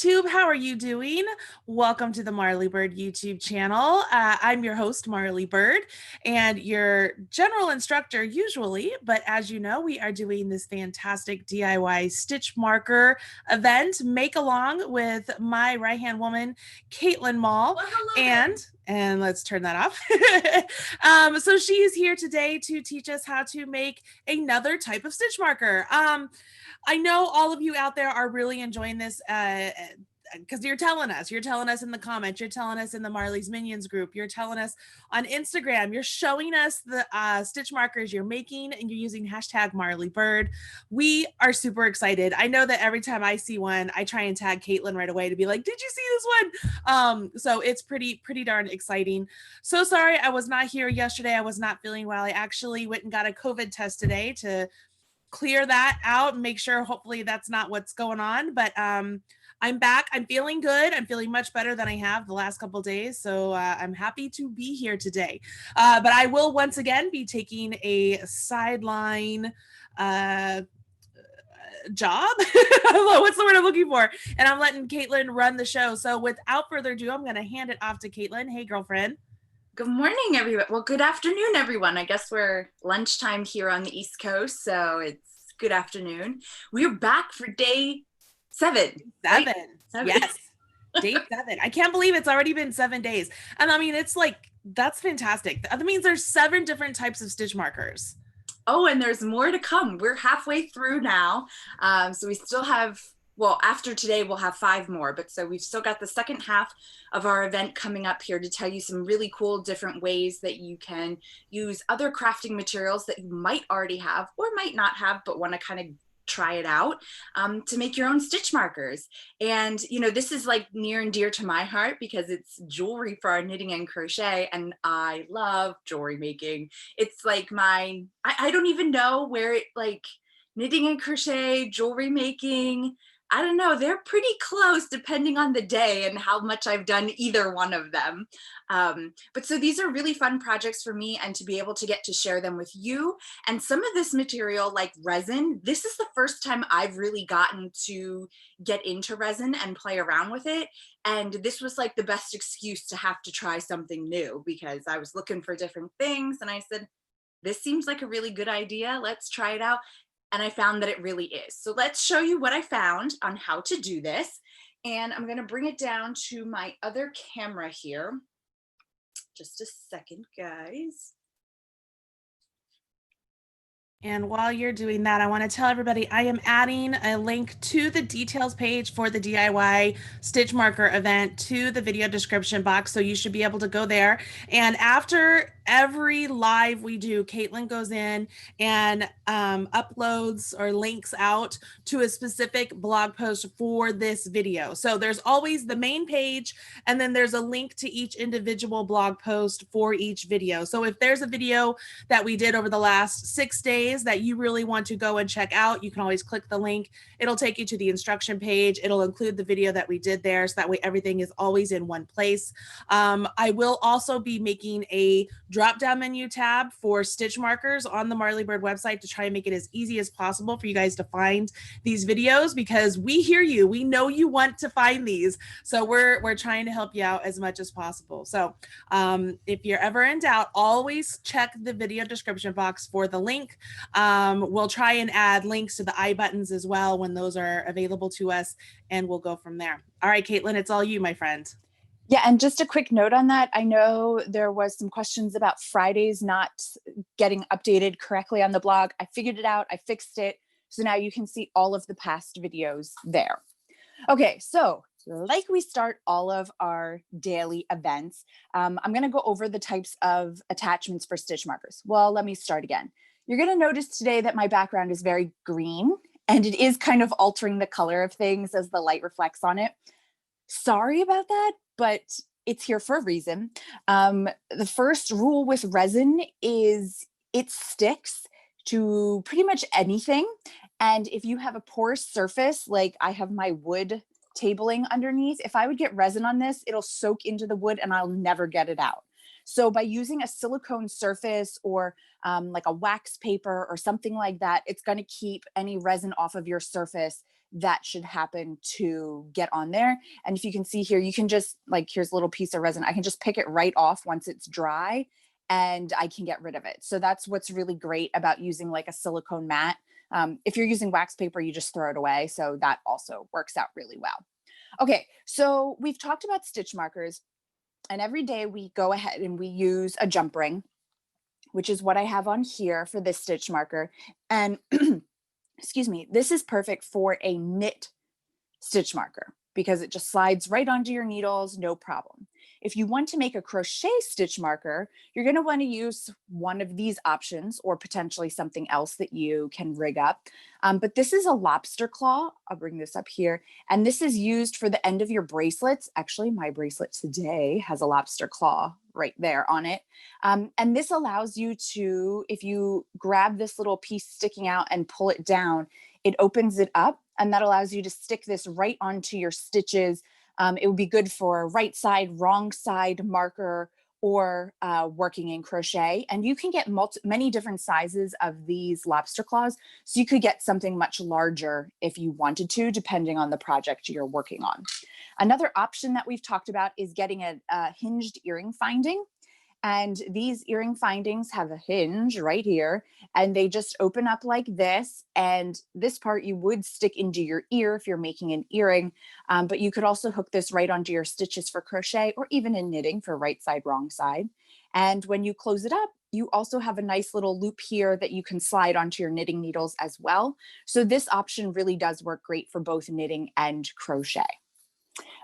YouTube. How are you doing? Welcome to the Marley Bird YouTube channel. I'm your host, Marley Bird, and your general instructor usually, but as you know, we are doing this fantastic DIY stitch marker event, make along with my right-hand woman, Caitlin Mall, and let's turn that off. So she is here today to teach us how to make another type of stitch marker. I know all of you out there are really enjoying this because you're telling us in the comments, you're telling us in the Marley's Minions group, you're telling us on Instagram, you're showing us the stitch markers you're making and you're using hashtag Marley Bird. We are super excited. I know that every time I see one, I try and tag Caitlin right away to be like, did you see this one? So it's pretty darn exciting. So sorry I was not here yesterday. I was not feeling well. I actually went and got a COVID test today to clear that out and make sure hopefully that's not what's going on. But I'm back. I'm feeling good. I'm feeling much better than I have the last couple of days. So I'm happy to be here today. But I will once again be taking a sideline job. What's the word I'm looking for? And I'm letting Caitlin run the show. So without further ado, I'm going to hand it off to Caitlin. Hey, girlfriend. Good morning, everyone. Well, good afternoon, everyone. I guess we're lunchtime here on the East Coast, so it's good afternoon. We're back for day 7. Right? 7. Yes. Day 7. I can't believe it's already been 7 days. And I mean, it's like, that's fantastic. That means there's 7 different types of stitch markers. Oh, and there's more to come. We're halfway through now. So we still have, well, after today, we'll have 5 more. But so we've still got the second half of our event coming up here to tell you some really cool different ways that you can use other crafting materials that you might already have or might not have, but want to kind of try it out to make your own stitch markers. And, you know, this is like near and dear to my heart because it's jewelry for our knitting and crochet. And I love jewelry making. It's like I don't even know where it, like, knitting and crochet, jewelry making, I don't know, they're pretty close depending on the day and how much I've done either one of them. But so these are really fun projects for me and to be able to get to share them with you. And some of this material like resin, this is the first time I've really gotten to get into resin and play around with it. And this was like the best excuse to have to try something new because I was looking for different things and I said, this seems like a really good idea. Let's try it out. And I found that it really is. So let's show you what I found on how to do this. And I'm going to bring it down to my other camera here. Just a second, guys. And while you're doing that, I want to tell everybody I am adding a link to the details page for the DIY stitch marker event to the video description box. So you should be able to go there. And after every live we do, Caitlin goes in and uploads or links out to a specific blog post for this video. So there's always the main page, and then there's a link to each individual blog post for each video. So if there's a video that we did over the last 6 days that you really want to go and check out, you can always click the link. It'll take you to the instruction page. It'll include the video that we did there. So that way everything is always in one place. I will also be making a drop-down menu tab for stitch markers on the Marley Bird website to try and make it as easy as possible for you guys to find these videos because we hear you. We know you want to find these. So we're trying to help you out as much as possible. So if you're ever in doubt, always check the video description box for the link. We'll try and add links to the I buttons as well when those are available to us, and we'll go from there. All right, Caitlin, it's all you, my friend. Yeah, and just a quick note on that. I know there was some questions about Fridays not getting updated correctly on the blog. I figured it out. I fixed it. So now you can see all of the past videos there. Okay, so like we start all of our daily events, I'm going to go over the types of attachments for stitch markers. Well, let me start again. You're going to notice today that my background is very green, and it is kind of altering the color of things as the light reflects on it. Sorry about that, but it's here for a reason. The first rule with resin is it sticks to pretty much anything. And if you have a porous surface, like I have my wood tabling underneath, if I would get resin on this, it'll soak into the wood and I'll never get it out. So by using a silicone surface or like a wax paper or something like that, it's going to keep any resin off of your surface that should happen to get on there. And if you can see here, you can just like, here's a little piece of resin. I can just pick it right off once it's dry and I can get rid of it. So that's what's really great about using like a silicone mat. If you're using wax paper, you just throw it away. So that also works out really well. Okay, so we've talked about stitch markers, and every day we go ahead and we use a jump ring, which is what I have on here for this stitch marker. And excuse me, this is perfect for a knit stitch marker because it just slides right onto your needles, no problem. If you want to make a crochet stitch marker, you're going to want to use one of these options or potentially something else that you can rig up. But this is a lobster claw. I'll bring this up here. And this is used for the end of your bracelets. Actually, my bracelet today has a lobster claw right there on it. And this allows you to, if you grab this little piece sticking out and pull it down, it opens it up, and that allows you to stick this right onto your stitches. It would be good for right side, wrong side marker, or working in crochet. And you can get many different sizes of these lobster claws. So you could get something much larger if you wanted to, depending on the project you're working on. Another option that we've talked about is getting a hinged earring finding. And these earring findings have a hinge right here, and they just open up like this. And this part you would stick into your ear if you're making an earring, but you could also hook this right onto your stitches for crochet or even in knitting for right side, wrong side. And when you close it up, you also have a nice little loop here that you can slide onto your knitting needles as well. So this option really does work great for both knitting and crochet.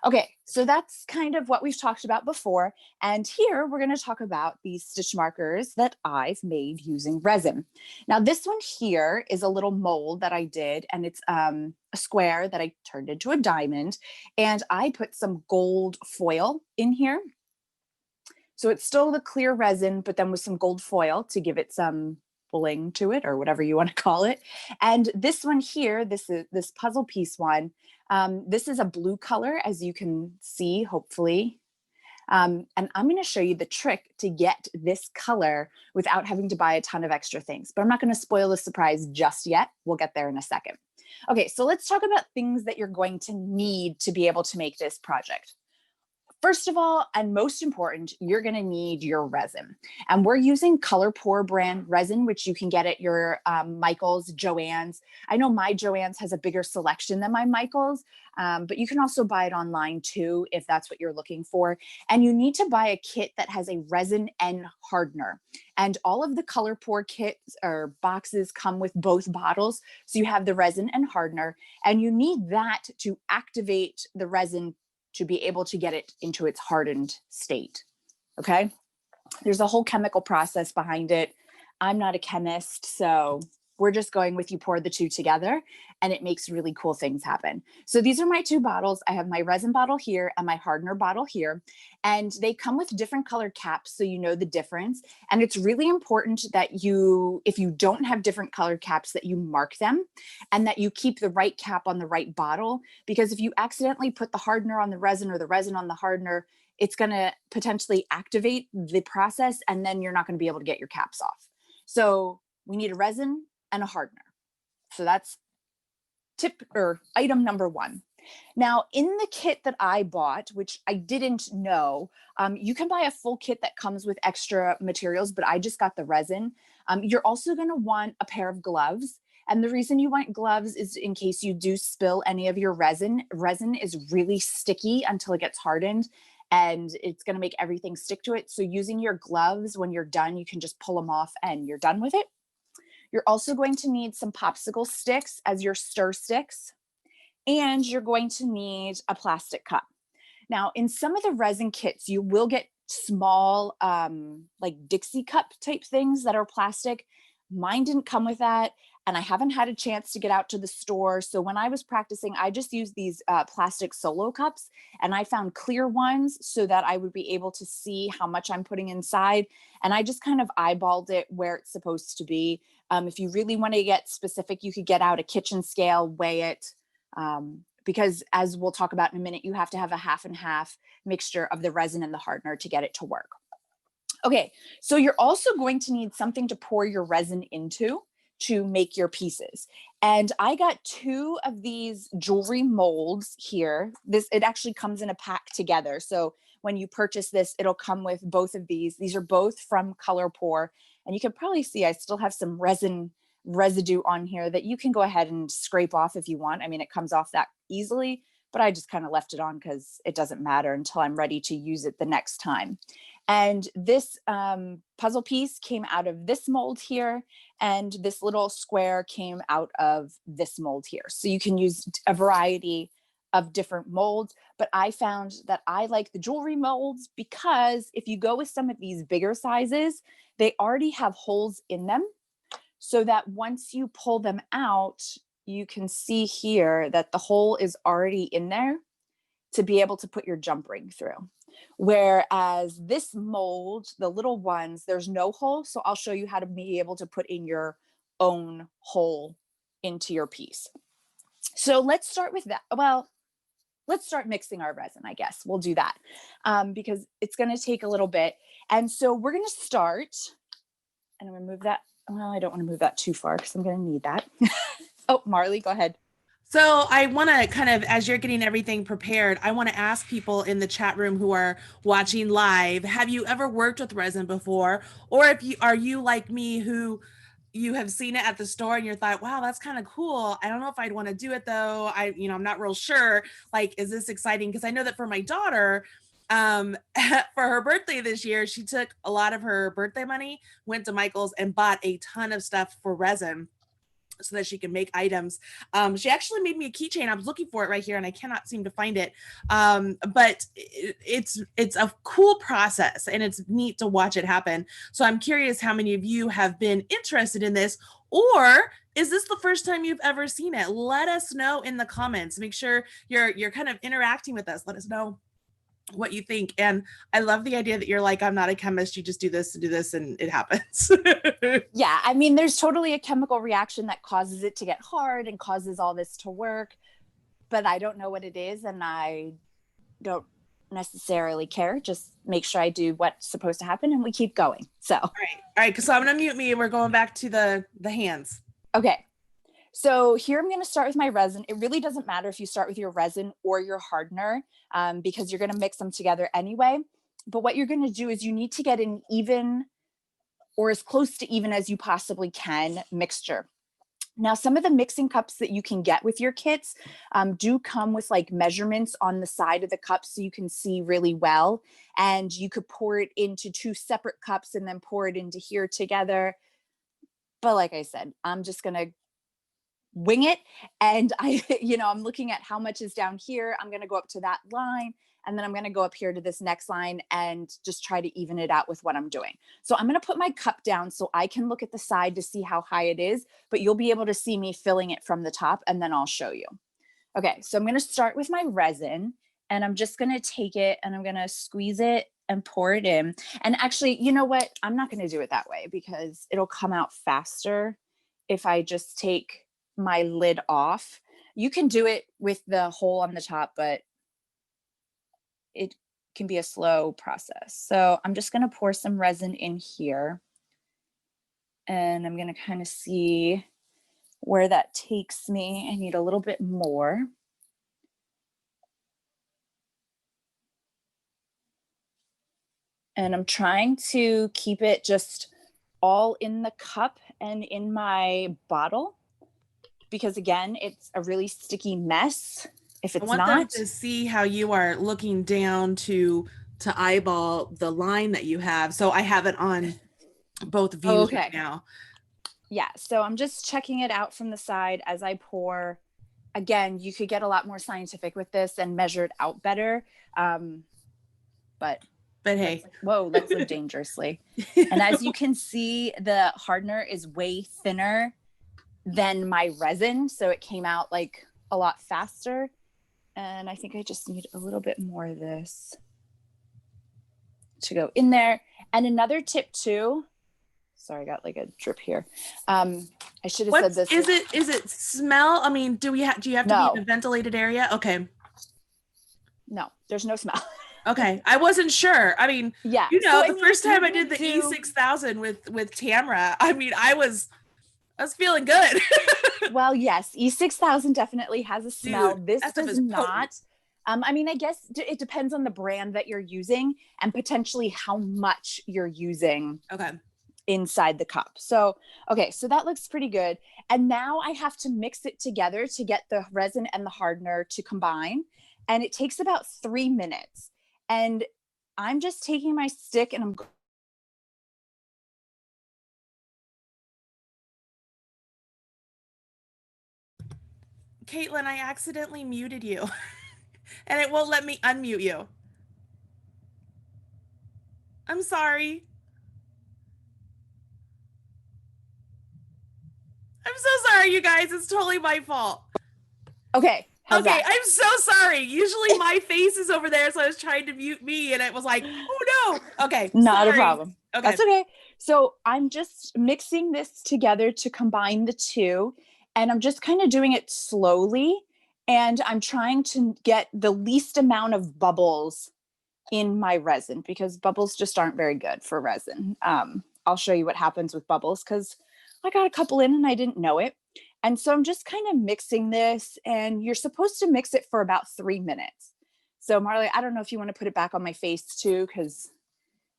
Okay, so that's kind of what we've talked about before. And here we're going to talk about these stitch markers that I've made using resin. Now this one here is a little mold that I did, and it's a square that I turned into a diamond. And I put some gold foil in here. So it's still the clear resin, but then with some gold foil to give it some bling to it, or whatever you want to call it. And this one here, this puzzle piece one, this is a blue color, as you can see, hopefully. And I'm going to show you the trick to get this color without having to buy a ton of extra things. But I'm not going to spoil the surprise just yet. We'll get there in a second. Okay, so let's talk about things that you're going to need to be able to make this project. First of all, and most important, you're going to need your resin. And we're using ColorPour brand resin, which you can get at your Michaels, Joann's. I know my Joann's has a bigger selection than my Michaels, but you can also buy it online too, if that's what you're looking for. And you need to buy a kit that has a resin and hardener. And all of the ColorPour kits or boxes come with both bottles. So you have the resin and hardener, and you need that to activate the resin to be able to get it into its hardened state. Okay. There's a whole chemical process behind it. I'm not a chemist, so we're just going with you pour the two together and it makes really cool things happen. So these are my two bottles. I have my resin bottle here and my hardener bottle here, and they come with different colored caps so you know the difference. And it's really important that you, if you don't have different colored caps, that you mark them and that you keep the right cap on the right bottle, because if you accidentally put the hardener on the resin or the resin on the hardener, it's going to potentially activate the process and then you're not going to be able to get your caps off. So we need a resin and a hardener. So that's tip or item number one. Now, in the kit that I bought, which I didn't know, you can buy a full kit that comes with extra materials, but I just got the resin. You're also going to want a pair of gloves. And the reason you want gloves is in case you do spill any of your resin. Resin is really sticky until it gets hardened, and it's going to make everything stick to it. So using your gloves when you're done, you can just pull them off and you're done with it. You're also going to need some popsicle sticks as your stir sticks, and you're going to need a plastic cup. Now, in some of the resin kits, you will get small, like Dixie cup type things that are plastic. Mine didn't come with that, and I haven't had a chance to get out to the store. So when I was practicing, I just used these plastic solo cups, and I found clear ones so that I would be able to see how much I'm putting inside. And I just kind of eyeballed it where it's supposed to be. If you really want to get specific, you could get out a kitchen scale, weigh it, because as we'll talk about in a minute, you have to have a half and half mixture of the resin and the hardener to get it to work. Okay, so you're also going to need something to pour your resin into to make your pieces. And I got 2 of these jewelry molds here. It actually comes in a pack together. So when you purchase this, it'll come with both of these. These are both from Color Pour. And you can probably see I still have some resin residue on here that you can go ahead and scrape off if you want. I mean, it comes off that easily, but I just kind of left it on because it doesn't matter until I'm ready to use it the next time. And this puzzle piece came out of this mold here, and this little square came out of this mold here. So you can use a variety of different molds, but I found that I like the jewelry molds because if you go with some of these bigger sizes, they already have holes in them, so that once you pull them out, you can see here that the hole is already in there to be able to put your jump ring through. Whereas this mold, the little ones, there's no hole. So I'll show you how to be able to put in your own hole into your piece. So let's start with that. Well, let's start mixing our resin, I guess. We'll do that because it's going to take a little bit. And so we're going to start, and I'm going to move that. Well, I don't want to move that too far because I'm going to need that. Oh, Marley, go ahead. So I want to kind of, as you're getting everything prepared, I want to ask people in the chat room who are watching live, have you ever worked with resin before? Or are you like me, who you have seen it at the store and you thought, wow, that's kind of cool. I don't know if I'd want to do it though. I'm not real sure. Like, is this exciting? Because I know that for my daughter, for her birthday this year, she took a lot of her birthday money, went to Michael's and bought a ton of stuff for resin so that she can make items. She actually made me a keychain. I was looking for it right here and I cannot seem to find it. But it's a cool process and it's neat to watch it happen. So I'm curious how many of you have been interested in this, or is this the first time you've ever seen it? Let us know in the comments. Make sure you're kind of interacting with us. Let us know what you think. And I love the idea that you're like, I'm not a chemist, you just do this and it happens. Yeah, I mean, there's totally a chemical reaction that causes it to get hard and causes all this to work, but I don't know what it is and I don't necessarily care. Just make sure I do what's supposed to happen and we keep going. So all right, so I'm gonna mute me and we're going back to the hands. Okay, so here I'm going to start with my resin. It really doesn't matter if you start with your resin or your hardener because you're going to mix them together anyway. But what you're going to do is you need to get an even or as close to even as you possibly can mixture. Now, some of the mixing cups that you can get with your kits do come with like measurements on the side of the cup so you can see really well. And you could pour it into 2 separate cups and then pour it into here together. But like I said, I'm just going to wing it. And I'm looking at how much is down here. I'm going to go up to that line. And then I'm going to go up here to this next line and just try to even it out with what I'm doing. So I'm going to put my cup down so I can look at the side to see how high it is, but you'll be able to see me filling it from the top and then I'll show you. Okay, so I'm going to start with my resin and I'm just going to take it and I'm going to squeeze it and pour it in. And actually, you know what? I'm not going to do it that way because it'll come out faster if I just take my lid off. You can do it with the hole on the top, but it can be a slow process. So I'm just going to pour some resin in here and I'm going to kind of see where that takes me. I need a little bit more. And I'm trying to keep it just all in the cup and in my bottle because again, it's a really sticky mess if it's I want not. them to see how you are looking down to eyeball the line that you have. So I have it on both views right now. Yeah, so I'm just checking it out from the side as I pour. Again, you could get a lot more scientific with this and measure it out better. But hey, let's live dangerously. And as you can see, the hardener is way thinner than my resin. So it came out like a lot faster. And I think I just need a little bit more of this to go in there. And another tip too, sorry, I got like a drip here. I should have said this. Is it smell? I mean, do you have to be in a ventilated area? Okay. No, there's no smell. Okay. I wasn't sure. I mean, yeah. the first time I did the E6000 with Tamra, I mean, I was I was feeling good. Well, yes, E6000 definitely has a smell. Dude, This that stuff does is not. potent. I mean, I guess it depends on the brand that you're using and potentially how much you're using Okay. inside the cup. So, okay, so that looks pretty good. And now I have to mix it together to get the resin and the hardener to combine. And it takes about 3 minutes. And I'm just taking my stick and I'm Caitlin, I accidentally muted you and it won't let me unmute you. I'm sorry. I'm so sorry, you guys. It's totally my fault. okay. How's Okay, that? I'm so sorry. Usually my face is over there, so I was trying to mute me and it was like, oh no. Okay, Not a sorry. problem. Okay. That's okay. So I'm just mixing this together to combine the two. And I'm just kind of doing it slowly. And I'm trying to get the least amount of bubbles in my resin because bubbles just aren't very good for resin. I'll show you what happens with bubbles because I got a couple in and I didn't know it. And so I'm just kind of mixing this, and you're supposed to mix it for about 3 minutes. So Marley, I don't know if you want to put it back on my face too, because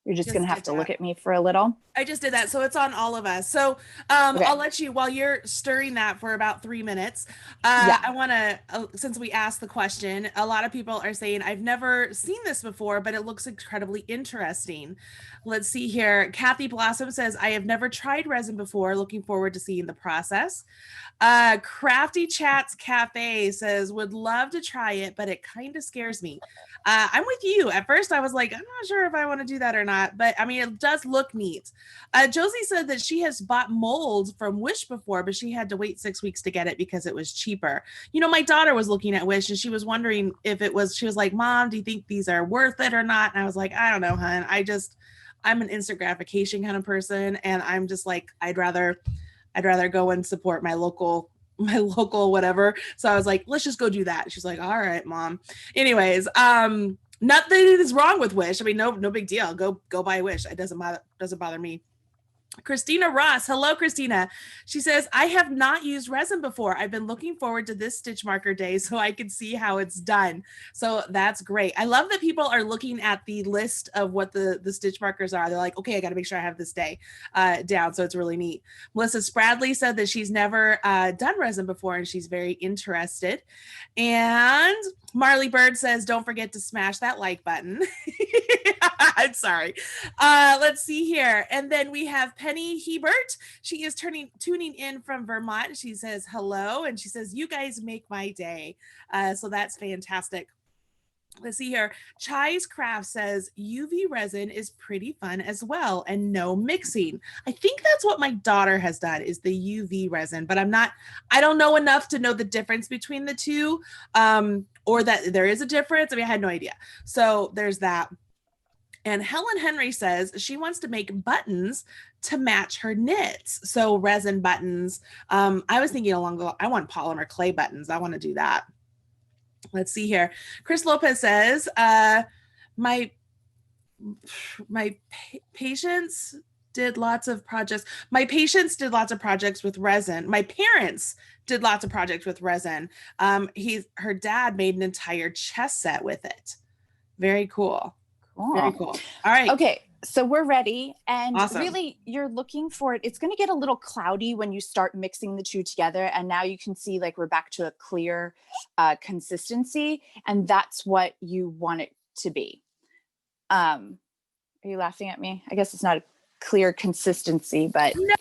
you're just going Just to have did to that. look at me for a little. I just did that. So it's on all of us. So Okay. I'll let you, while you're stirring that for about 3 minutes, Yeah. I want to, since we asked the question, a lot of people are saying, I've never seen this before, but it looks incredibly interesting. Let's see here. Kathy Blossom says, I have never tried resin before. Looking forward to seeing the process. Crafty Chats Cafe says, would love to try it, but it kind of scares me. I'm with you. At first, I was like, I'm not sure if I want to do that or not, but I mean, it does look neat. Josie said that she has bought molds from Wish before, but she had to wait 6 weeks to get it because it was cheaper. You know, my daughter was looking at Wish and she was wondering if it was, she was like, Mom, do you think these are worth it or not? And I was like, I don't know, hun. I'm an instant gratification kind of person. And I'm just like, I'd rather go and support my local whatever. So I was like, let's just go do that. She's like, all right, Mom. Anyways, not that it is wrong with Wish. I mean, no big deal. Go buy Wish. It doesn't bother me. Christina Ross. Hello, Christina. She says, I have not used resin before. I've been looking forward to this stitch marker day so I can see how it's done. So that's great. I love that people are looking at the list of what the stitch markers are. They're like, okay, I got to make sure I have this day down. So it's really neat. Melissa Spradley said that she's never done resin before and she's very interested. And Marley Bird says, don't forget to smash that like button. I'm sorry. Let's see here. And then we have Penny Hebert. She is tuning in from Vermont. She says hello. And she says, you guys make my day. So that's fantastic. Let's see here. Chai's Craft says UV resin is pretty fun as well and no mixing. I think that's what my daughter has done is the UV resin, but I don't know enough to know the difference between the two or that there is a difference. I mean, I had no idea. So there's that. And Helen Henry says she wants to make buttons to match her knits. So resin buttons. I was thinking I want polymer clay buttons. I want to do that. Let's see here. Chris Lopez says, my patients did lots of projects. My patients did lots of projects with resin. My parents did lots of projects with resin. Her dad made an entire chess set with it. Very cool. Cool. Very cool. All right. Okay, so we're ready. And Awesome. really, you're looking for it. It's going to get a little cloudy when you start mixing the two together. And now you can see like we're back to a clear consistency. And that's what you want it to be. Are you laughing at me? I guess it's not a clear consistency, but no,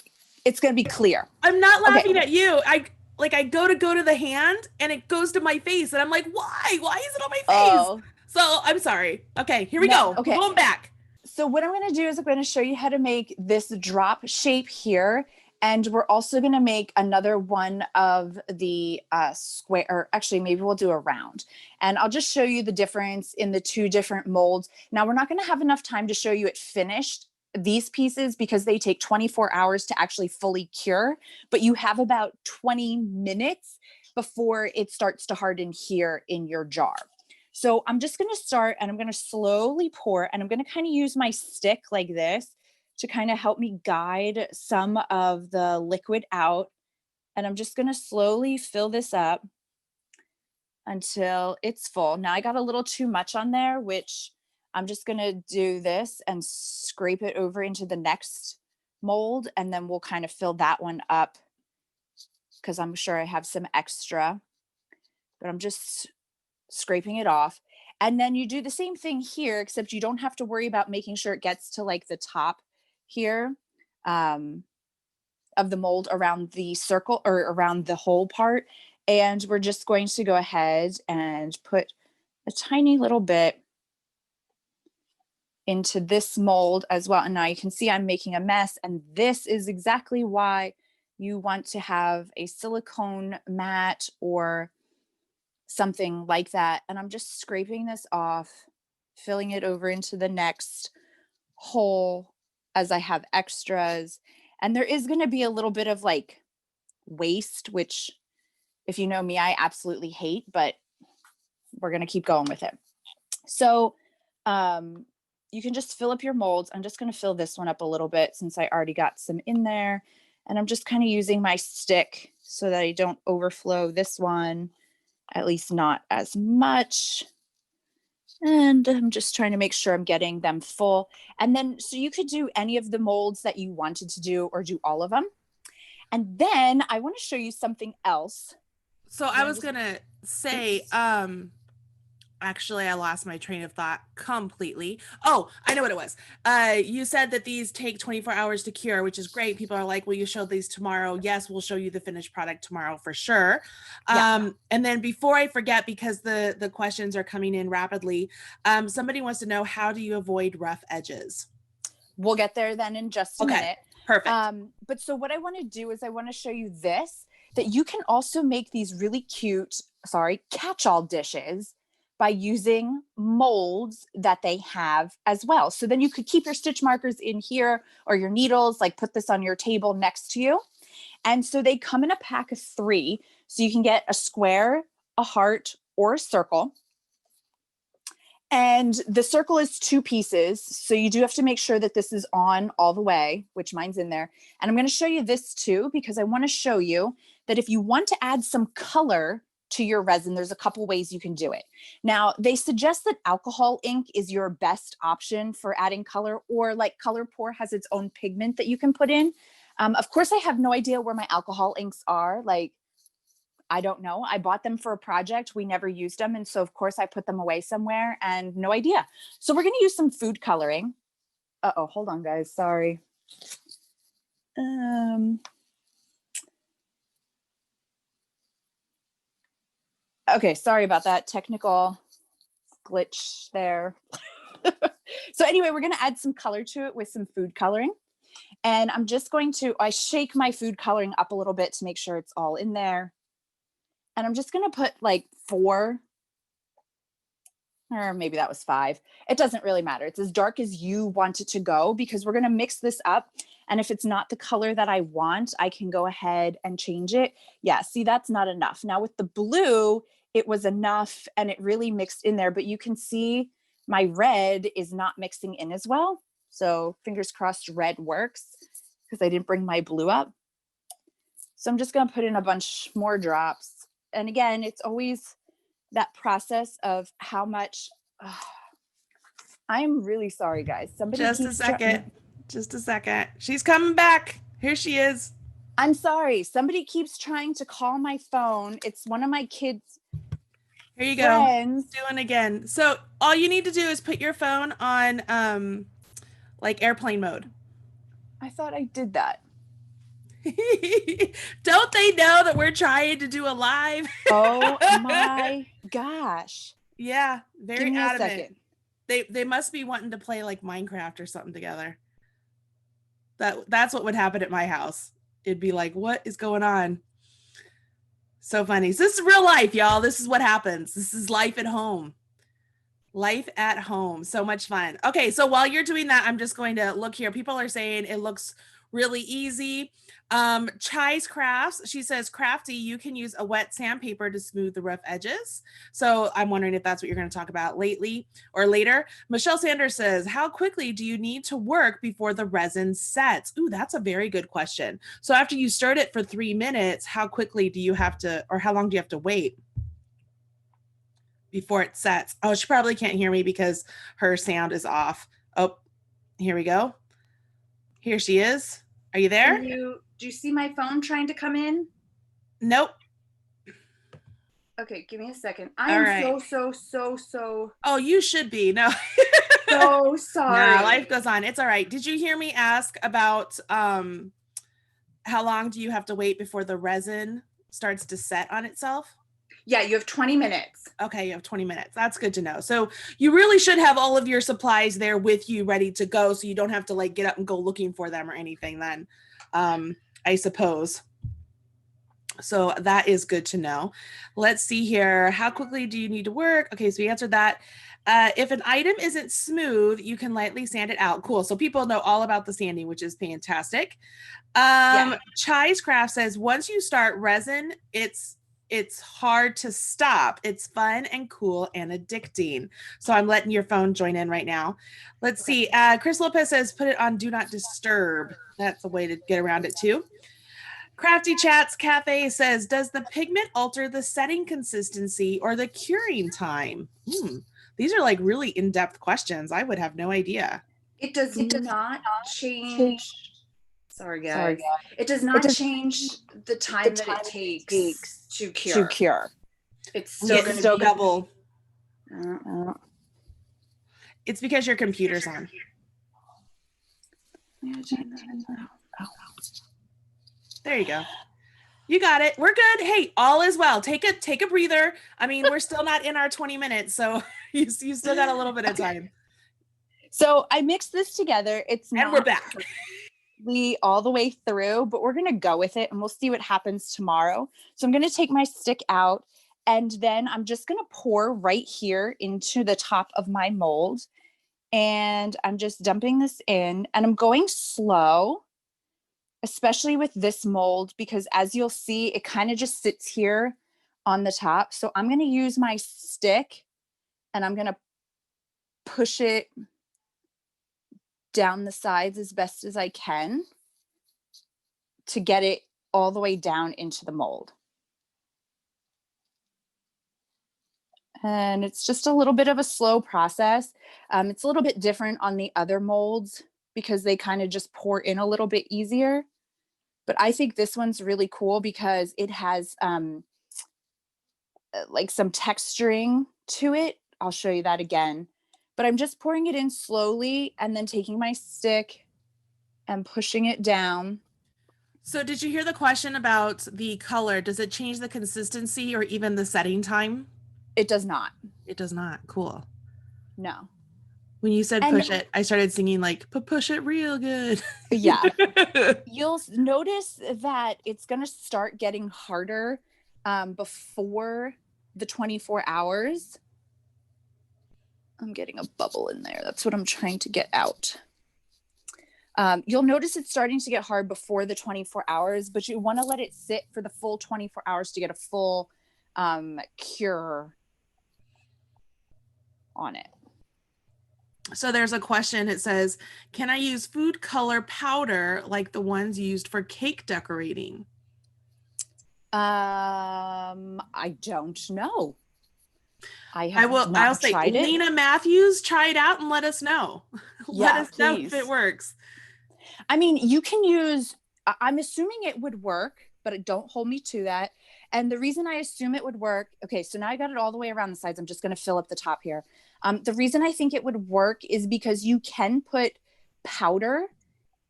it's going to be clear. I'm not laughing at you. I go to the hand and it goes to my face. And I'm like, why? Why is it on my face? Oh. So I'm sorry. Okay, here we go. Okay. We're going back. So what I'm going to do is I'm going to show you how to make this drop shape here. And we're also going to make another one of the square, or actually maybe we'll do a round. And I'll just show you the difference in the two different molds. Now we're not going to have enough time to show you it finished, these pieces, because they take 24 hours to actually fully cure, but you have about 20 minutes before it starts to harden here in your jar. So I'm just going to start and I'm going to slowly pour and I'm going to kind of use my stick like this to kind of help me guide some of the liquid out. And I'm just going to slowly fill this up until it's full. Now I got a little too much on there, which I'm just going to do this and scrape it over into the next mold. And then we'll kind of fill that one up because I'm sure I have some extra, but I'm just scraping it off. And then you do the same thing here, except you don't have to worry about making sure it gets to like the top here of the mold around the circle or around the whole part. And we're just going to go ahead and put a tiny little bit into this mold as well. And now you can see I'm making a mess. And this is exactly why you want to have a silicone mat or something like that. And I'm just scraping this off, filling it over into the next hole as I have extras. And there is going to be a little bit of like waste, which if you know me, I absolutely hate, but we're going to keep going with it. So you can just fill up your molds. I'm just going to fill this one up a little bit since I already got some in there. And I'm just kind of using my stick so that I don't overflow this one, at least not as much. And I'm just trying to make sure I'm getting them full. And then, so you could do any of the molds that you wanted to do or do all of them. And then I want to show you something else. So I was going to say, actually, I lost my train of thought completely. Oh, I know what it was. You said that these take 24 hours to cure, which is great. People are like, will you show these tomorrow? Yes, we'll show you the finished product tomorrow for sure. Yeah. And then before I forget, because the questions are coming in rapidly, somebody wants to know, how do you avoid rough edges? We'll get there then in just a minute. Perfect. But so what I want to do is I want to show you this, that you can also make these really cute, catch-all dishes by using molds that they have as well. So then you could keep your stitch markers in here or your needles, like put this on your table next to you. And so they come in a pack of 3. So you can get a square, a heart, or a circle. And the circle is 2 pieces. So you do have to make sure that this is on all the way, which mine's in there. And I'm going to show you this too, because I want to show you that if you want to add some color to your resin, there's a couple ways you can do it. Now, they suggest that alcohol ink is your best option for adding color, or like Color Pour has its own pigment that you can put in. Of course, I have no idea where my alcohol inks are. Like, I don't know. I bought them for a project. We never used them. And so of course I put them away somewhere and no idea. So we're going to use some food coloring. Uh-oh, hold on guys. Sorry. Okay. Sorry about that technical glitch there. So anyway, we're going to add some color to it with some food coloring. And I'm just going to, I shake my food coloring up a little bit to make sure it's all in there. And I'm just going to put like 4, or maybe that was 5. It doesn't really matter. It's as dark as you want it to go, because we're going to mix this up. And if it's not the color that I want, I can go ahead and change it. Yeah, see, that's not enough. Now with the blue, it was enough and it really mixed in there, but you can see my red is not mixing in as well. So fingers crossed red works, because I didn't bring my blue up. So I'm just going to put in a bunch more drops. And again, it's always that process of how much. I'm really sorry, guys. Somebody just a second. She's coming back. Here she is. I'm sorry. Somebody keeps trying to call my phone. It's one of my kids. Here you go. Doing again. So all you need to do is put your phone on like airplane mode. I thought I did that. Don't they know that we're trying to do a live? Oh my gosh. Yeah, very adamant. They must be wanting to play like Minecraft or something together. That's what would happen at my house. It'd be like, what is going on? So funny. So this is real life, y'all. This is what happens. This is life at home. Life at home. So much fun. Okay, so while you're doing that, I'm just going to look here. People are saying it looks really easy. Chai's Crafts, she says, Crafty, you can use a wet sandpaper to smooth the rough edges. So I'm wondering if that's what you're going to talk about lately or later. Michelle Sanders says, how quickly do you need to work before the resin sets? Ooh, that's a very good question. So after you stirred it for 3 minutes, how quickly do you have to, or how long do you have to wait before it sets? Oh, she probably can't hear me because her sound is off. Oh, here we go. Here she is. Are you there? Do you see my phone trying to come in? Nope. Okay, give me a second. I am right. so Oh, you should be. No. so sorry. No, life goes on. It's all right. Did you hear me ask about how long do you have to wait before the resin starts to set on itself? Yeah, you have 20 minutes. Okay, you have 20 minutes. That's good to know. So you really should have all of your supplies there with you ready to go so you don't have to like get up and go looking for them or anything then, I suppose. So that is good to know. Let's see here. How quickly do you need to work? Okay, so we answered that. If an item isn't smooth, you can lightly sand it out. Cool. So people know all about the sanding, which is fantastic. Chai's Craft says, once you start resin, it's hard to stop. It's fun and cool and addicting. So I'm letting your phone join in right now. Let's see. Chris Lopez says, put it on do not disturb. That's a way to get around it too. Crafty Chats Cafe says, does the pigment alter the setting consistency or the curing time? These are like really in-depth questions. I would have no idea. It does not change. Sorry, guys. It does not change the time that it takes to cure. It's still going to be double. It's because your computer's on. There you go. You got it. We're good. Hey, all is well. Take a breather. I mean, we're still not in our 20 minutes, so you still got a little bit of time. So I mixed this together. And we're back. All the way through, but we're going to go with it and we'll see what happens tomorrow. So I'm going to take my stick out and then I'm just going to pour right here into the top of my mold. And I'm just dumping this in and I'm going slow, especially with this mold, because as you'll see, it kind of just sits here on the top. So I'm going to use my stick and I'm going to push it down the sides as best as I can to get it all the way down into the mold. And it's just a little bit of a slow process. It's a little bit different on the other molds because they kind of just pour in a little bit easier. But I think this one's really cool because it has like some texturing to it. I'll show you that again. But I'm just pouring it in slowly and then taking my stick and pushing it down. So did you hear the question about the color? Does it change the consistency or even the setting time? It does not. It does not. Cool. No. When you said push it, I started singing like, push it real good. Yeah. You'll notice that it's going to start getting harder before the 24 hours. I'm getting a bubble in there. That's what I'm trying to get out. You'll notice it's starting to get hard before the 24 hours, but you want to let it sit for the full 24 hours to get a full cure on it. So there's a question. It says, can I use food color powder like the ones used for cake decorating? I don't know. I'll say Lena Matthews, try it out and let us know. Let us know if it works. I mean, you can use, I'm assuming it would work, but don't hold me to that. And the reason I assume it would work, okay, so now I got it all the way around the sides. I'm just going to fill up the top here. The reason I think it would work is because you can put powder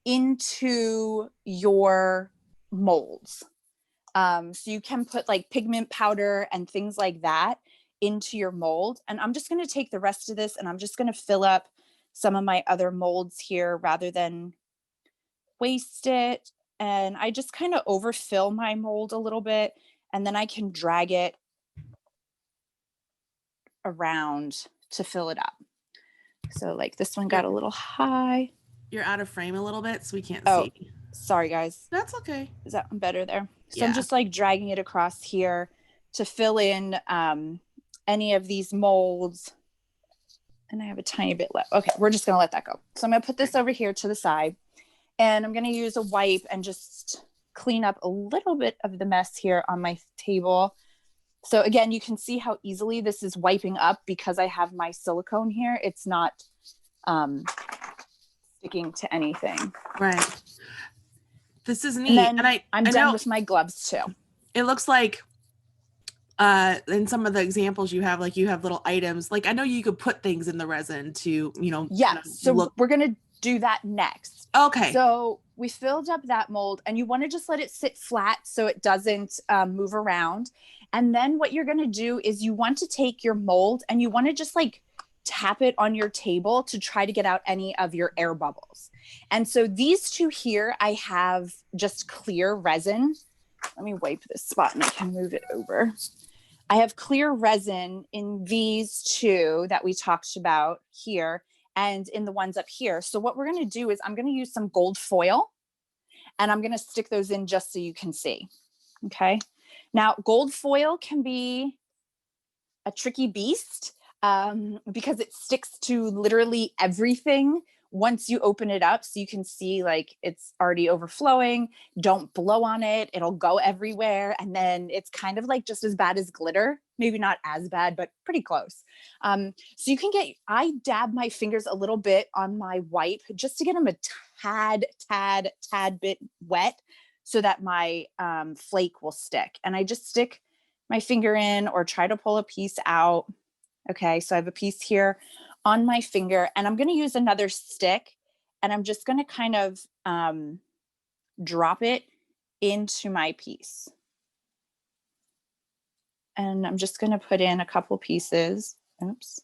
into your molds. So you can put like pigment powder and things like that into your mold. And I'm just going to take the rest of this and I'm just going to fill up some of my other molds here rather than waste it. And I just kind of overfill my mold a little bit and then I can drag it around to fill it up. So like this one got a little high. You're out of frame a little bit, so we can't see. Sorry, guys. That's okay. Is that better there? So Yeah. I'm just like dragging it across here to fill in any of these molds. And I have a tiny bit left. Okay, we're just going to let that go. So I'm going to put this over here to the side. And I'm going to use a wipe and just clean up a little bit of the mess here on my table. So again, you can see how easily this is wiping up because I have my silicone here. It's not sticking to anything. Right. This is neat. And then I'm done know with my gloves too. It looks like in some of the examples you have, like you have little items. Like I know you could put things in the resin to, Yeah. So we're going to do that next. Okay. So we filled up that mold and you want to just let it sit flat so it doesn't move around. And then what you're going to do is you want to take your mold and you want to just like tap it on your table to try to get out any of your air bubbles. And so these two here, I have just clear resin. Let me wipe this spot and I can move it over. I have clear resin in these two that we talked about here and in the ones up here. So what we're going to do is I'm going to use some gold foil and I'm going to stick those in just so you can see. Okay. Now, gold foil can be a tricky beast because it sticks to literally everything once you open it up. So you can see like it's already overflowing. Don't blow on it. It'll go everywhere. And then it's kind of like just as bad as glitter. Maybe not as bad, but pretty close. So you can I dab my fingers a little bit on my wipe just to get them a tad bit wet so that my flake will stick. And I just stick my finger in or try to pull a piece out. Okay, so I have a piece here on my finger and I'm going to use another stick and I'm just going to kind of drop it into my piece. And I'm just going to put in a couple pieces. Oops.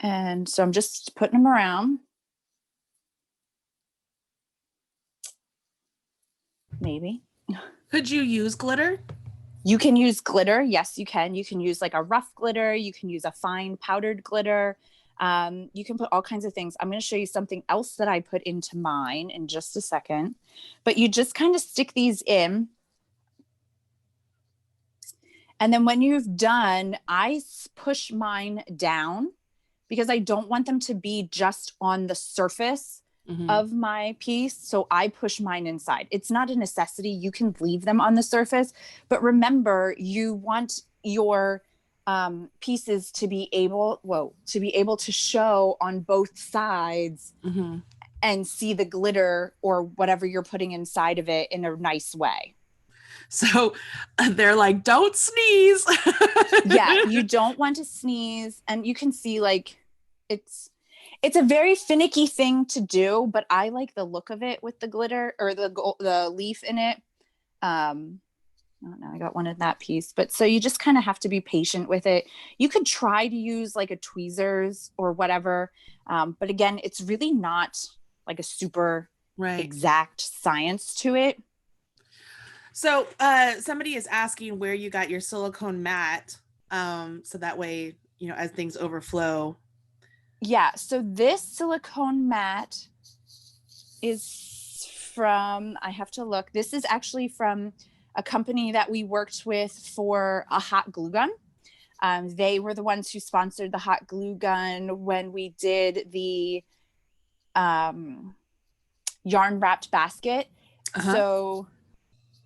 And so I'm just putting them around. Maybe. Could you use glitter? You can use glitter. Yes, you can. You can use like a rough glitter. You can use a fine powdered glitter. You can put all kinds of things. I'm going to show you something else that I put into mine in just a second. But you just kind of stick these in. And then when you've done, I push mine down because I don't want them to be just on the surface of my piece. So I push mine inside. It's not a necessity. You can leave them on the surface, but remember you want your pieces to be able to show on both sides and see the glitter or whatever you're putting inside of it in a nice way. So they're like, don't sneeze. Yeah, you don't want to sneeze. And you can see like it's a very finicky thing to do, but I like the look of it with the glitter or the leaf in it. Oh, no, I got one in that piece. But so you just kind of have to be patient with it. You could try to use like a tweezers or whatever. But again, it's really not like a super exact science to it. So somebody is asking where you got your silicone mat. So that way, as things overflow. Yeah. So this silicone mat is from, I have to look. This is actually from a company that we worked with for a hot glue gun. They were the ones who sponsored the hot glue gun when we did the yarn wrapped basket. So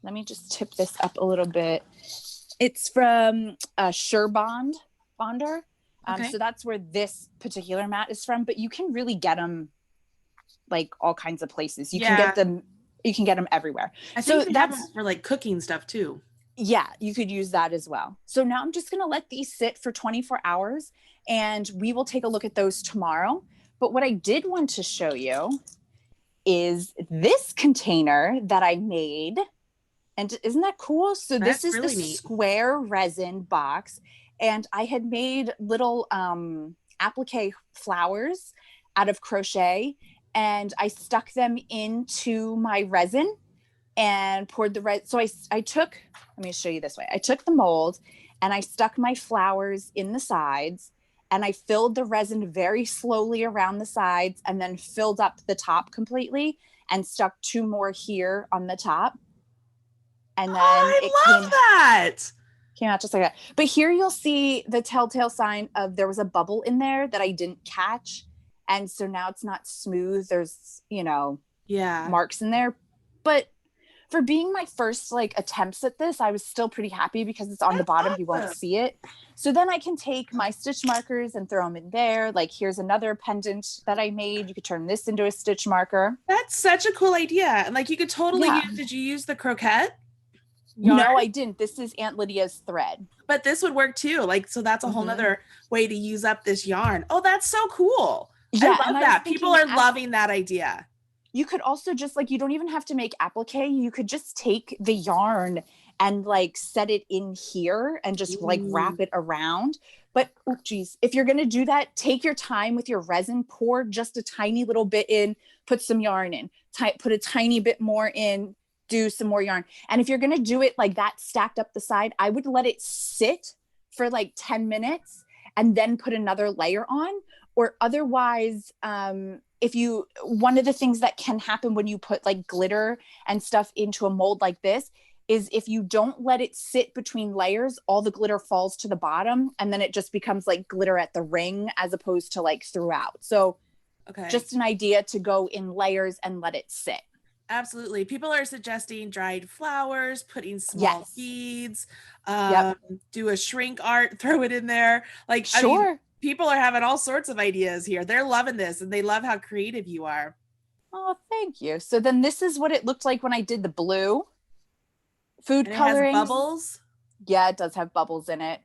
let me just tip this up a little bit. It's from Bonder. So that's where this particular mat is from, but you can really get them like all kinds of places. You can get them everywhere. I think that's for like cooking stuff too. Yeah, you could use that as well. So now I'm just going to let these sit for 24 hours and we will take a look at those tomorrow. But what I did want to show you is this container that I made. And isn't that cool? So this is really the neat square resin box. And I had made little applique flowers out of crochet. And I stuck them into my resin and poured the resin. So I took, let me show you this way. I took the mold and I stuck my flowers in the sides. and I filled the resin very slowly around the sides and then filled up the top completely and stuck 2 more here on the top. And then Oh, it I love that. came out just like that. But here you'll see the telltale sign of there was a bubble in there that I didn't catch. And so now it's not smooth. There's, Yeah. marks in there. But for being my first like attempts at this, I was still pretty happy because it's on the That's bottom. You won't awesome. see it. So then I can take my stitch markers and throw them in there. Like here's another pendant that I made. You could turn this into a stitch marker. That's such a cool idea. And like you could totally Yeah. use, did you use the croquette yarn? No, I didn't. This is Aunt Lydia's thread. But this would work too. Like, so that's a whole nother way to use up this yarn. Oh, that's so cool. Yeah, I love that. People are loving that idea. You could also just like, you don't even have to make applique. You could just take the yarn and like set it in here and just like wrap it around. But oh geez, if you're going to do that, take your time with your resin, pour just a tiny little bit in, put some yarn in, put a tiny bit more in, do some more yarn. And if you're going to do it like that stacked up the side, I would let it sit for like 10 minutes and then put another layer on. Or otherwise, one of the things that can happen when you put like glitter and stuff into a mold like this is if you don't let it sit between layers, all the glitter falls to the bottom and then it just becomes like glitter at the ring as opposed to like throughout. So just an idea to go in layers and let it sit. Absolutely. People are suggesting dried flowers, putting small beads, do a shrink art, throw it in there. Like, sure. I mean, people are having all sorts of ideas here. They're loving this and they love how creative you are. Oh, thank you. So then this is what it looked like when I did the blue food coloring. It has bubbles? Yeah, it does have bubbles in it.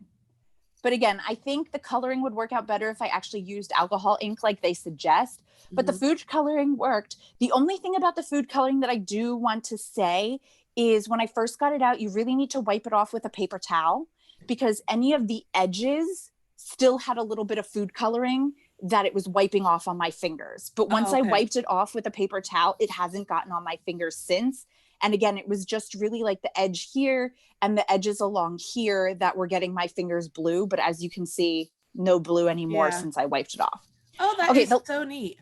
But again, I think the coloring would work out better if I actually used alcohol ink like they suggest. But the food coloring worked. The only thing about the food coloring that I do want to say is when I first got it out, you really need to wipe it off with a paper towel because any of the edges still had a little bit of food coloring that it was wiping off on my fingers. But once I wiped it off with a paper towel, it hasn't gotten on my fingers since. And again, it was just really like the edge here and the edges along here that were getting my fingers blue. But as you can see, no blue anymore since I wiped it off. Oh, that is so neat.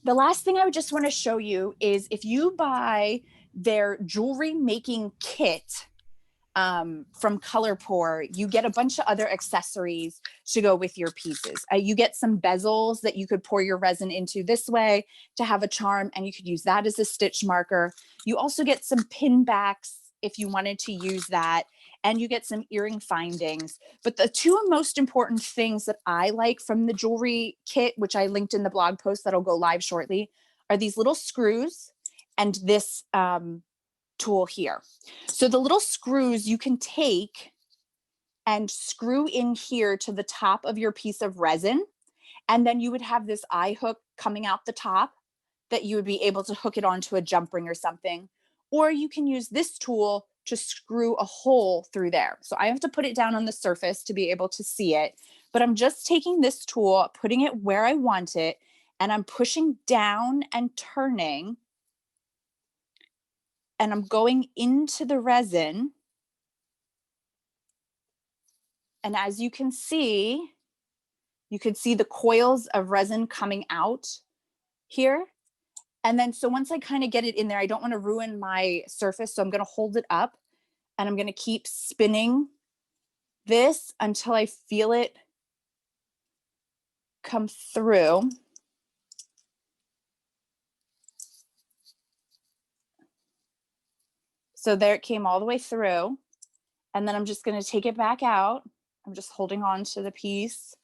The last thing I would just want to show you is if you buy their jewelry making kit, from Colorpore, you get a bunch of other accessories to go with your pieces. You get some bezels that you could pour your resin into this way to have a charm, and you could use that as a stitch marker. You also get some pin backs if you wanted to use that, and you get some earring findings. But the two most important things that I like from the jewelry kit, which I linked in the blog post that'll go live shortly, are these little screws and this tool here. So the little screws you can take and screw in here to the top of your piece of resin. And then you would have this eye hook coming out the top that you would be able to hook it onto a jump ring or something. Or you can use this tool to screw a hole through there. So I have to put it down on the surface to be able to see it. But I'm just taking this tool, putting it where I want it, and I'm pushing down and turning. And I'm going into the resin. And as you can see, you can see the coils of resin coming out here. And then, so once I kind of get it in there, I don't want to ruin my surface. So I'm going to hold it up and I'm going to keep spinning this until I feel it come through. So there it came all the way through. And then I'm just going to take it back out. I'm just holding on to the piece.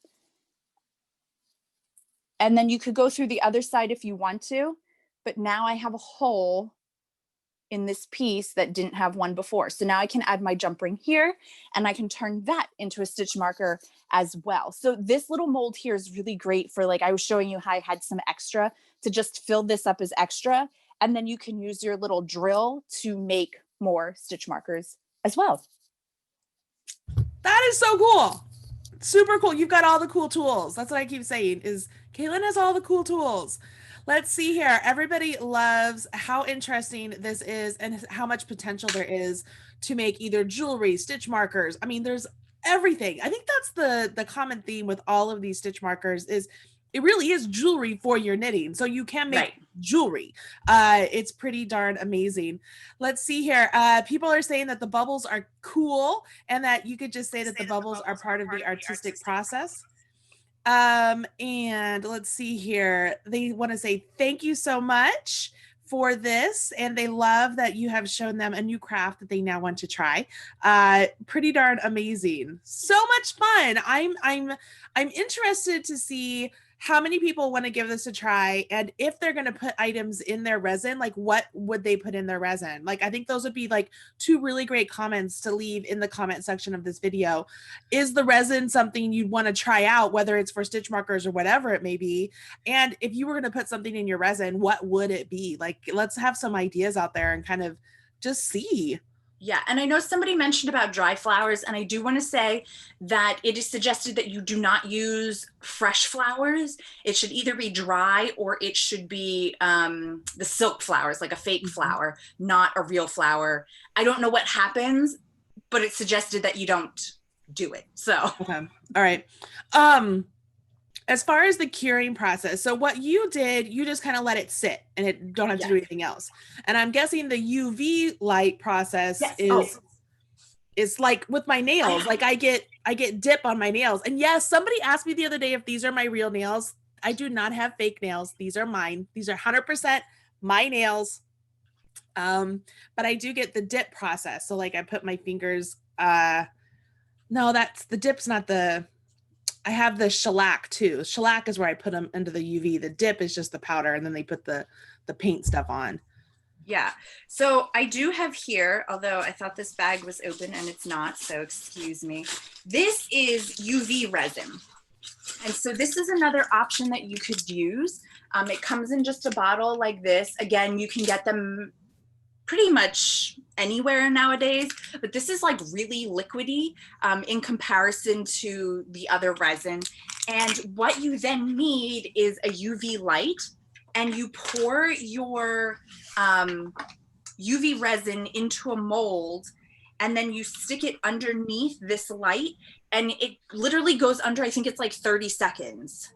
And then you could go through the other side if you want to, but now I have a hole in this piece that didn't have one before. So now I can add my jump ring here and I can turn that into a stitch marker as well. So this little mold here is really great for, like I was showing you how I had some extra, to just fill this up as extra. And then you can use your little drill to make more stitch markers as well. That is so cool. Super cool. You've got all the cool tools. That's what I keep saying, is Caitlin has all the cool tools. Let's see here. Everybody loves how interesting this is and how much potential there is to make either jewelry, stitch markers. I mean, there's everything. I think that's the common theme with all of these stitch markers is it really is jewelry for your knitting. So you can make jewelry. It's pretty darn amazing. Let's see here. People are saying that the bubbles are cool and that you could just say that the bubbles are part of the artistic process. And let's see here. They want to say thank you so much for this, and they love that you have shown them a new craft that they now want to try. Pretty darn amazing. So much fun. I'm interested to see how many people want to give this a try, and if they're going to put items in their resin, like what would they put in their resin? Like I think those would be like two really great comments to leave in the comment section of this video. Is the resin something you'd want to try out, whether it's for stitch markers or whatever it may be? And if you were going to put something in your resin, what would it be? Like, let's have some ideas out there and kind of just see. Yeah, and I know somebody mentioned about dry flowers, and I do want to say that it is suggested that you do not use fresh flowers. It should either be dry or it should be the silk flowers, like a fake flower, not a real flower. I don't know what happens, but it's suggested that you don't do it. So okay, all right. As far as the curing process, so what you did, you just kind of let it sit and it don't have to do anything else. And I'm guessing the UV light process is like with my nails. Like I get dip on my nails. And yes, somebody asked me the other day if these are my real nails. I do not have fake nails. These are mine. These are 100% my nails. But I do get the dip process. So like I put my fingers, no, that's the dip's not the, I have the shellac too. Shellac is where I put them into the UV. The dip is just the powder, and then they put the paint stuff on. Yeah. So I do have here, although I thought this bag was open and it's not, so excuse me. This is UV resin. And so this is another option that you could use. It comes in just a bottle like this. Again, you can get them pretty much anywhere nowadays, but this is like really liquidy in comparison to the other resin. And what you then need is a UV light, and you pour your UV resin into a mold, and then you stick it underneath this light, and it literally goes under, I think it's like 30 seconds.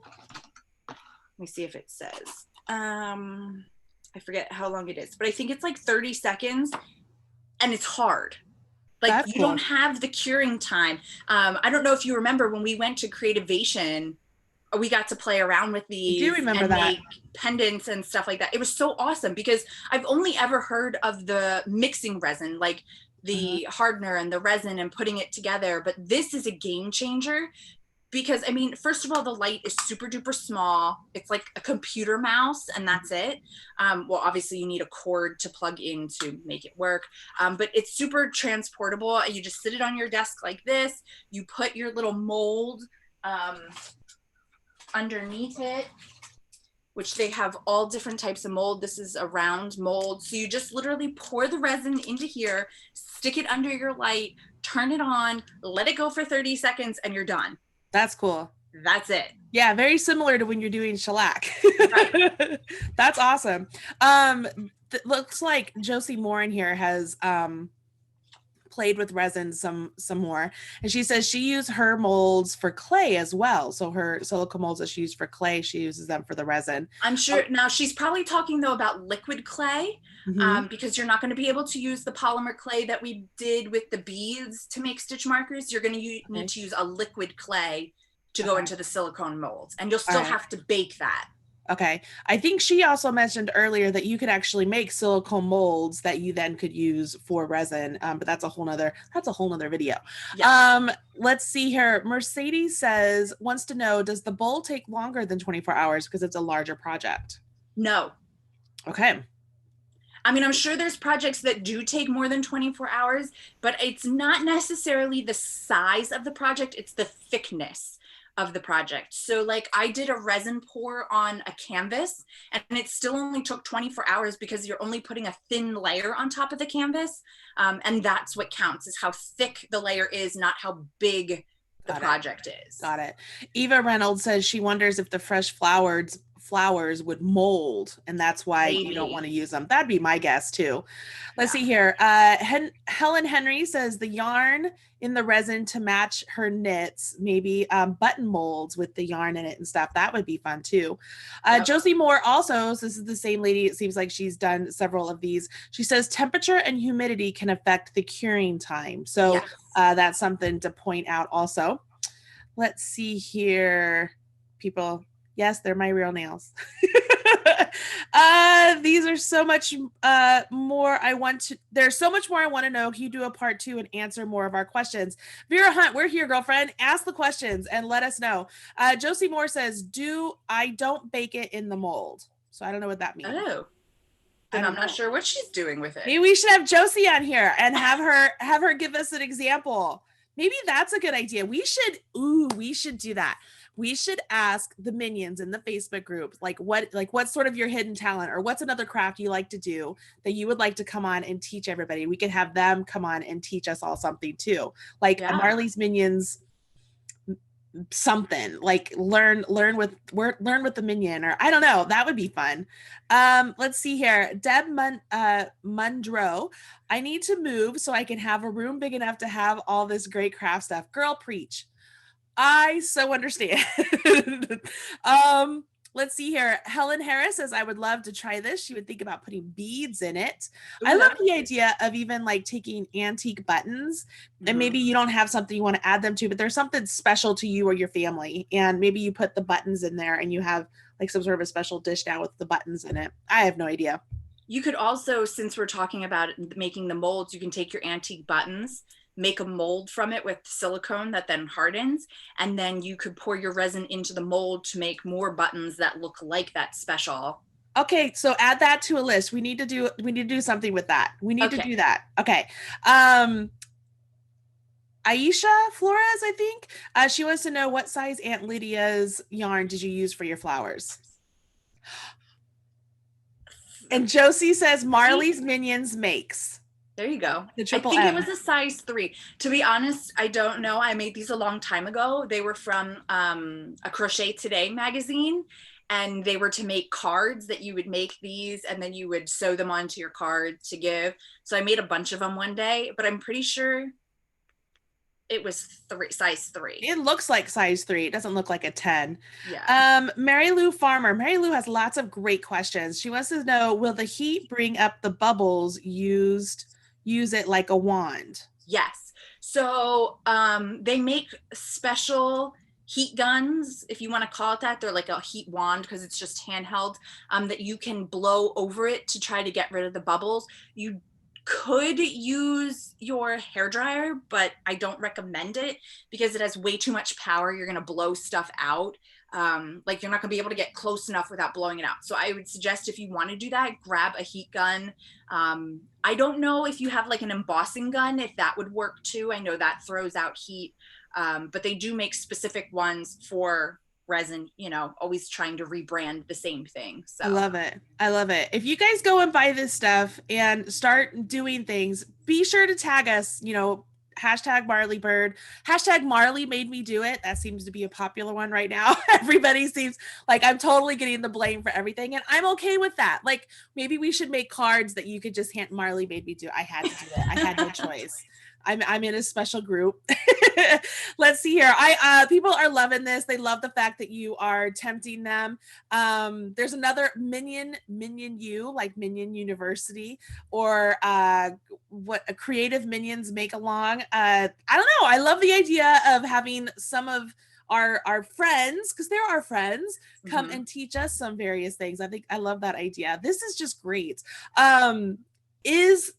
Let me see if it says. I forget how long it is, but I think it's like 30 seconds, and it's hard. Like that's you don't have the curing time. I don't know if you remember when we went to Creativation, we got to play around with these. I do remember that. Make pendants and stuff like that. It was so awesome because I've only ever heard of the mixing resin, like the hardener and the resin and putting it together. But this is a game changer because, I mean, first of all, the light is super duper small. It's like a computer mouse, and that's it. Well, obviously you need a cord to plug in to make it work, but it's super transportable. You just sit it on your desk like this. You put your little mold underneath it, which they have all different types of mold. This is a round mold. So you just literally pour the resin into here, stick it under your light, turn it on, let it go for 30 seconds, and you're done. That's cool. That's it. Yeah, very similar to when you're doing shellac. Right. That's awesome. Looks like Josie Moore in here has played with resin some more, and she says she used her molds for clay as well. So her silicone molds that she used for clay, she uses them for the resin. I'm sure now she's probably talking though about liquid clay, because you're not going to be able to use the polymer clay that we did with the beads to make stitch markers. You're going to need to use a liquid clay to go into the silicone molds, and you'll still have to bake that. Okay. I think she also mentioned earlier that you could actually make silicone molds that you then could use for resin. But that's a whole nother video. Yeah. Let's see here. Mercedes wants to know, does the bowl take longer than 24 hours because it's a larger project? No. Okay. I mean, I'm sure there's projects that do take more than 24 hours, but it's not necessarily the size of the project, it's the thickness of the project. So like I did a resin pour on a canvas, and it still only took 24 hours because you're only putting a thin layer on top of the canvas. And that's what counts, is how thick the layer is, not how Got big the it. project is. Got it. Eva Reynolds says she wonders if the fresh flowers would mold, and that's why you don't want to use them. That'd be my guess too. Let's see here. Helen Henry says the yarn in the resin to match her knits, maybe button molds with the yarn in it and stuff. That would be fun too. Josie Moore also, so this is the same lady. It seems like she's done several of these. She says temperature and humidity can affect the curing time. So that's something to point out also. Let's see here. People, yes, they're my real nails. These are so much more there's so much more I want to know. Can you do a part 2 and answer more of our questions? Vera Hunt, we're here, girlfriend. Ask the questions and let us know. Josie Moore says, I don't bake it in the mold. So I don't know what that means. Oh. Then I'm not sure what she's doing with it. Maybe we should have Josie on here and have her give us an example. Maybe that's a good idea. We should do that. We should ask the minions in the Facebook group, what's sort of your hidden talent, or what's another craft you like to do that you would like to come on and teach everybody. We could have them come on and teach us all something too. Marley's Minions something, like learn with the minion, or I don't know, that would be fun. Let's see here. Deb Mundro, I need to move so I can have a room big enough to have all this great craft stuff. Girl, preach. I so understand. Let's see here. Helen Harris says, I would love to try this. She would think about putting beads in it. Ooh, I love the idea of even like taking antique buttons, and maybe you don't have something you want to add them to, but there's something special to you or your family. And maybe you put the buttons in there and you have like some sort of a special dish now with the buttons in it. I have no idea. You could also, since we're talking about making the molds, you can take your antique buttons, make a mold from it with silicone that then hardens, and then you could pour your resin into the mold to make more buttons that look like that special. Okay, so add that to a list. We need to do something with that. We need to do that. Okay. Aisha Flores, I think, she wants to know, what size Aunt Lydia's yarn did you use for your flowers? And Josie says Marley's Minions makes. There you go. The triple I think M. It was a size 3. To be honest, I don't know. I made these a long time ago. They were from a Crochet Today magazine, and they were to make cards that you would make these, and then you would sew them onto your card to give. So I made a bunch of them one day, but I'm pretty sure it was size 3. It looks like size 3. It doesn't look like a 10. Yeah. Mary Lou Farmer. Mary Lou has lots of great questions. She wants to know, will the heat bring up the bubbles use it like a wand? Yes. So they make special heat guns, if you want to call it that. They're like a heat wand because it's just handheld, that you can blow over it to try to get rid of the bubbles. You could use your hairdryer, but I don't recommend it because it has way too much power. You're going to blow stuff out. Like you're not gonna be able to get close enough without blowing it out. So I would suggest, if you want to do that, grab a heat gun. I don't know if you have like an embossing gun, if that would work too. I know that throws out heat, but they do make specific ones for resin, always trying to rebrand the same thing. So I love it. If you guys go and buy this stuff and start doing things, be sure to tag us, hashtag Marley Bird, hashtag Marley made me do it. That seems to be a popular one right now. Everybody seems like I'm totally getting the blame for everything, and I'm okay with that. Like, maybe we should make cards that you could just hand. Marley made me do it. I had to do it. I had no choice. I'm in a special group. Let's see here. People are loving this. They love the fact that you are tempting them. There's another Minion U, like Minion University, or what a creative Minions make along. I don't know. I love the idea of having some of our friends, because they're our friends, come and teach us some various things. I love that idea. This is just great.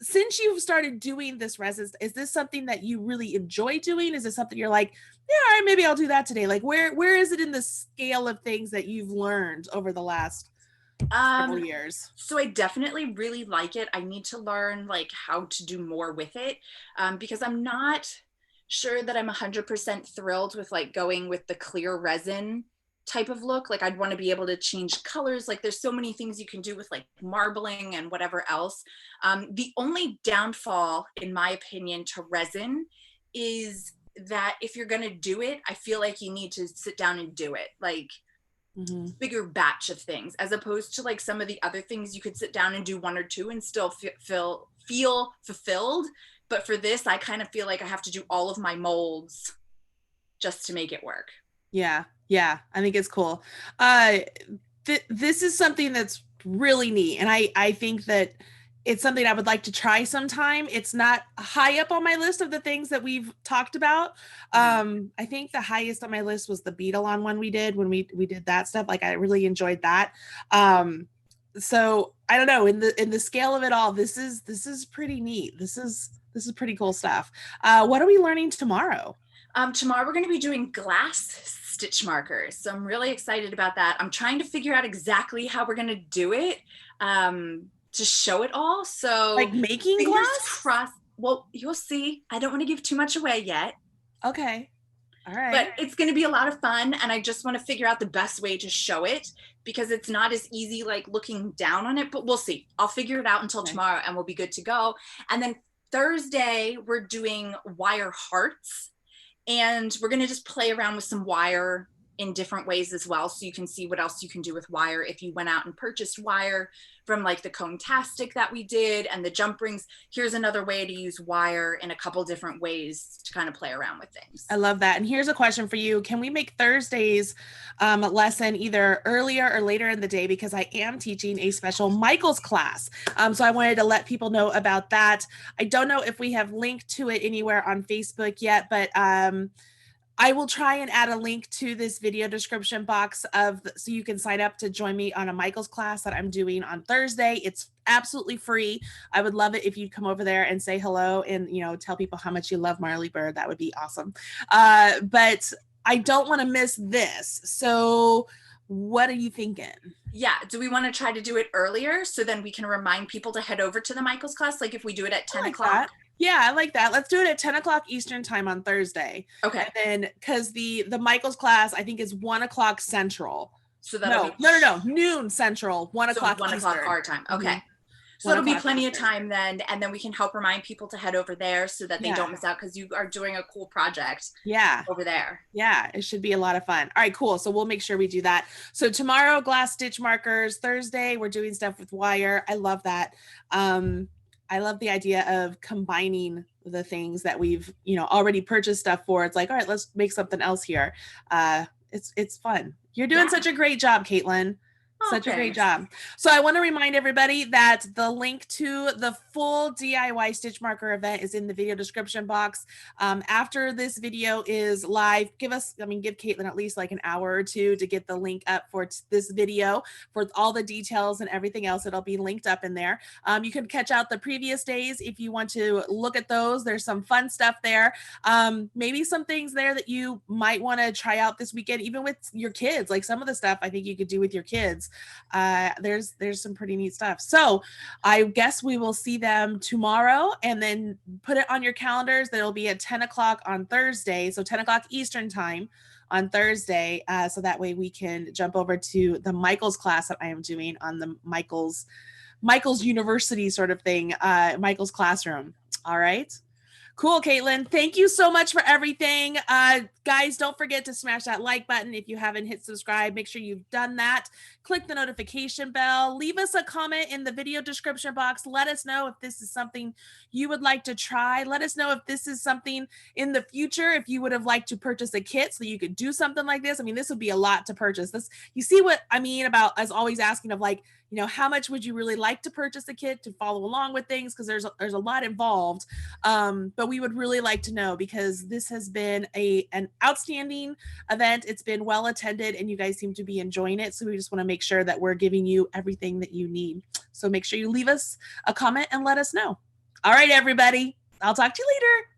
Since you've started doing this resin, is this something that you really enjoy doing? Is it something you're like, yeah, all right, maybe I'll do that today? Like, where is it in the scale of things that you've learned over the last several years? So I definitely really like it. I need to learn like how to do more with it, because I'm not sure that I'm 100% thrilled with like going with the clear resin type of look. Like, I'd want to be able to change colors. Like, there's so many things you can do with like marbling and whatever else. The only downfall, in my opinion, to resin is that if you're going to do it, I feel like you need to sit down and do it. Like, bigger batch of things, as opposed to like some of the other things you could sit down and do one or two and still feel fulfilled. But for this, I kind of feel like I have to do all of my molds just to make it work. Yeah. Yeah. I think it's cool. This is something that's really neat. And I think that it's something I would like to try sometime. It's not high up on my list of the things that we've talked about. I think the highest on my list was the Beetle-on one we did when we did that stuff. Like I really enjoyed that. So I don't know, in the scale of it all, this is pretty neat. This is pretty cool stuff. What are we learning tomorrow? Tomorrow we're going to be doing glass stitch markers. So I'm really excited about that. I'm trying to figure out exactly how we're going to do it to show it all. So like making glass? Crossed. Well, you'll see. I don't want to give too much away yet. Okay. All right. But it's going to be a lot of fun. And I just want to figure out the best way to show it, because it's not as easy like looking down on it, but we'll see. I'll figure it out until tomorrow and we'll be good to go. And then Thursday, we're doing wire hearts. And we're going to just play around with some wire in different ways as well. So you can see what else you can do with wire. If you went out and purchased wire from like the Cone-tastic that we did and the jump rings, here's another way to use wire in a couple different ways to kind of play around with things. I love that. And here's a question for you. Can we make Thursday's lesson either earlier or later in the day? Because I am teaching a special Michael's class. So I wanted to let people know about that. I don't know if we have linked to it anywhere on Facebook yet, but I will try and add a link to this video description box so you can sign up to join me on a Michael's class that I'm doing on Thursday. It's absolutely free. I would love it if you'd come over there and say hello and, tell people how much you love Marley Bird. That would be awesome. But I don't want to miss this. So what are you thinking? Yeah. Do we want to try to do it earlier so then we can remind people to head over to the Michael's class? Like if we do it at 10 o'clock? That. Yeah, I like that. Let's do it at 10 o'clock Eastern time on Thursday. Okay. And then because the Michael's class, I think is 1 o'clock Central. So that'll no, noon Central, 1 o'clock 1 o'clock our time. Okay. Mm-hmm. So it'll be plenty of time then. And then we can help remind people to head over there so that they don't miss out, because you are doing a cool project over there. Yeah, it should be a lot of fun. All right, cool. So we'll make sure we do that. So tomorrow, glass stitch markers. Thursday, we're doing stuff with wire. I love that. I love the idea of combining the things that we've, already purchased stuff for. It's like, all right, let's make something else here. It's fun. You're doing such a great job, Caitlin. Such a great job. So I want to remind everybody that the link to the full DIY stitch marker event is in the video description box. After this video is live, give Caitlin at least like an hour or two to get the link up for this video for all the details and everything else. It'll be linked up in there. You can catch out the previous days if you want to look at those. There's some fun stuff there. Maybe some things there that you might want to try out this weekend, even with your kids. Like some of the stuff I think you could do with your kids. There's some pretty neat stuff. So I guess we will see them tomorrow, and then put it on your calendars that it'll be at 10 o'clock on Thursday. So 10 o'clock Eastern time on Thursday. So that way we can jump over to the Michael's class that I am doing on the Michael's University sort of thing, Michael's classroom. All right. Cool, Caitlin. Thank you so much for everything. Guys, don't forget to smash that like button if you haven't hit subscribe. Make sure you've done that. Click the notification bell. Leave us a comment in the video description box. Let us know if this is something you would like to try. Let us know if this is something in the future, if you would have liked to purchase a kit so you could do something like this. I mean, this would be a lot to purchase. You see what I mean about us always asking of like, how much would you really like to purchase a kit to follow along with things? Because there's a lot involved. But we would really like to know, because this has been an outstanding event. It's been well attended and you guys seem to be enjoying it. So we just want to make sure that we're giving you everything that you need. So make sure you leave us a comment and let us know. All right, everybody. I'll talk to you later.